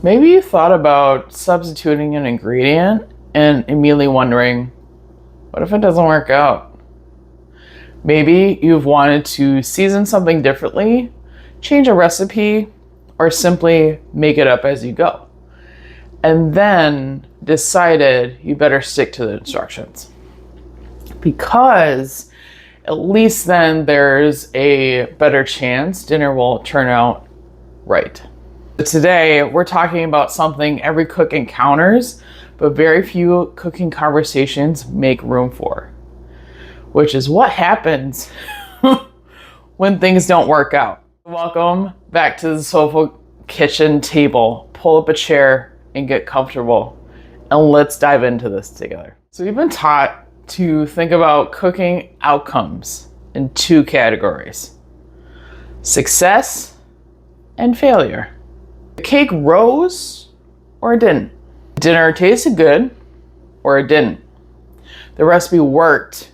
Maybe you thought about substituting an ingredient and immediately wondering, what if it doesn't work out? Maybe you've wanted to season something differently, change a recipe, or simply make it up as you go, and then decided you better stick to the instructions. Because at least then there's a better chance dinner will turn out right. Today, we're talking about something every cook encounters, but very few cooking conversations make room for, which is what happens when things don't work out. Welcome back to the Soulful Kitchen table. Pull up a chair and get comfortable, and let's dive into this together. So we've been taught to think about cooking outcomes in two categories: success and failure. The cake rose or it didn't. Dinner tasted good or it didn't. The recipe worked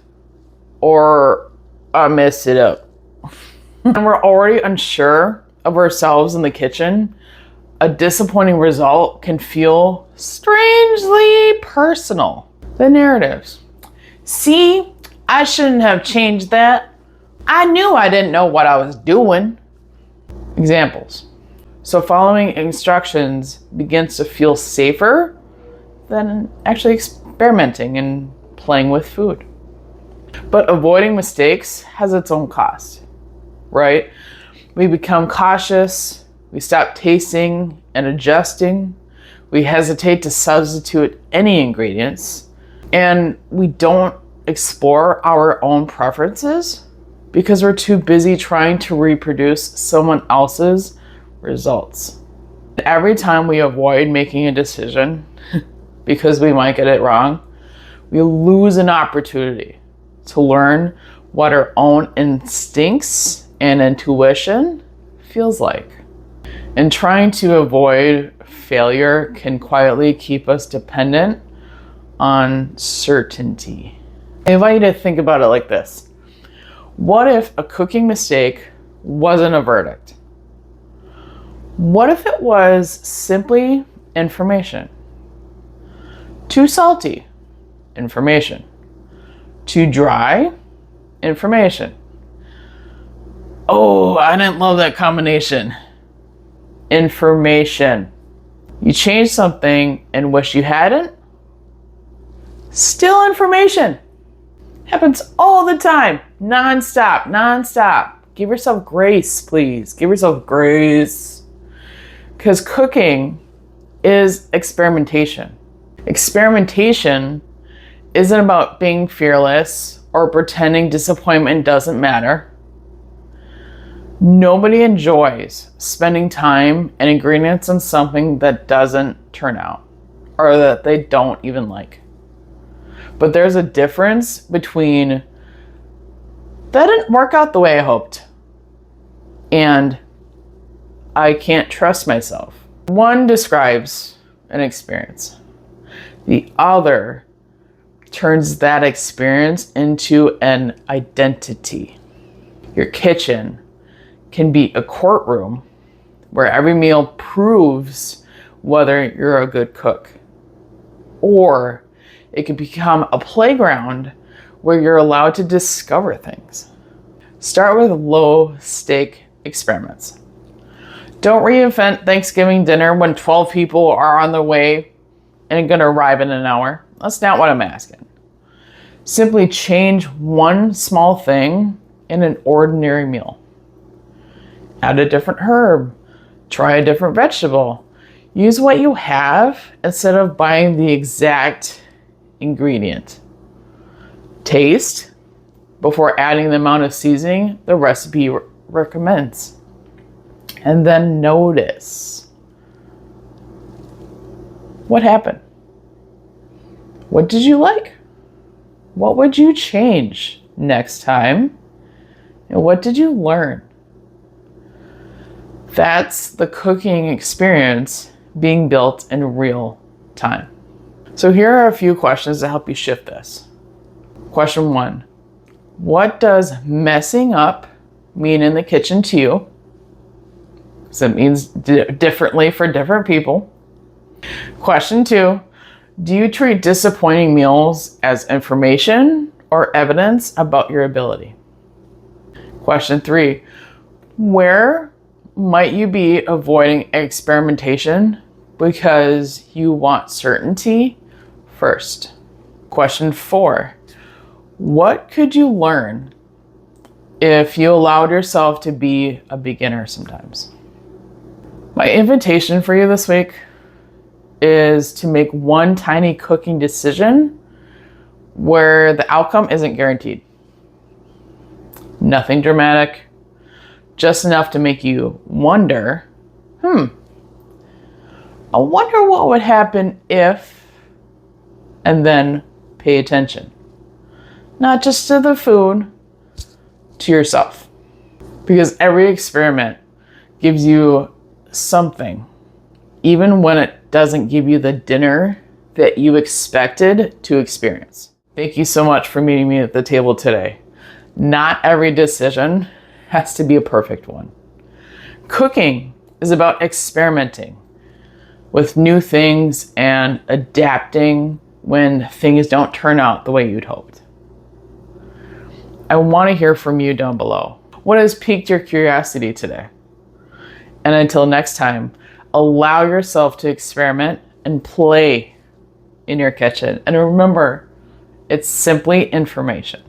or I messed it up. And we're already unsure of ourselves in the kitchen. A disappointing result can feel strangely personal. The narratives. See, I shouldn't have changed that. I knew I didn't know what I was doing. Examples. So following instructions begins to feel safer than actually experimenting and playing with food. But avoiding mistakes has its own cost, right? We become cautious, we stop tasting and adjusting, we hesitate to substitute any ingredients, and we don't explore our own preferences because we're too busy trying to reproduce someone else's results. Every time we avoid making a decision because we might get it wrong, we lose an opportunity to learn what our own instincts and intuition feels like. And trying to avoid failure can quietly keep us dependent on certainty. I invite you to think about it like this. What if a cooking mistake wasn't a verdict? What if it was simply information? Too salty? Information. Too dry? Information. Oh, I didn't love that combination. Information. You changed something and wish you hadn't? Still information. Happens all the time. Non-stop. Give yourself grace, please. Give yourself grace. Because cooking is experimentation. Experimentation isn't about being fearless or pretending disappointment doesn't matter. Nobody enjoys spending time and ingredients on something that doesn't turn out or that they don't even like. But there's a difference between that didn't work out the way I hoped and I can't trust myself. One describes an experience. The other turns that experience into an identity. Your kitchen can be a courtroom where every meal proves whether you're a good cook. Or it can become a playground where you're allowed to discover things. Start with low-stake experiments. Don't reinvent Thanksgiving dinner when 12 people are on their way and going to arrive in an hour. That's not what I'm asking. Simply change one small thing in an ordinary meal. Add a different herb. Try a different vegetable. Use what you have instead of buying the exact ingredient. Taste before adding the amount of seasoning the recipe recommends. And then notice. What happened? What did you like? What would you change next time? And what did you learn? That's the cooking experience being built in real time. So here are a few questions to help you shift this. Question 1. What does messing up mean in the kitchen to you? Because it means differently for different people. Question 2, do you treat disappointing meals as information or evidence about your ability? Question 3, where might you be avoiding experimentation because you want certainty first? Question 4, what could you learn if you allowed yourself to be a beginner sometimes? My invitation for you this week is to make one tiny cooking decision where the outcome isn't guaranteed. Nothing dramatic, just enough to make you wonder, I wonder what would happen if, and then pay attention. Not just to the food, to yourself. Because every experiment gives you something, even when it doesn't give you the dinner that you expected to experience. Thank you so much for meeting me at the table today. Not every decision has to be a perfect one. Cooking is about experimenting with new things and adapting when things don't turn out the way you'd hoped. I want to hear from you down below. What has piqued your curiosity today? And until next time, allow yourself to experiment and play in your kitchen. And remember, it's simply information.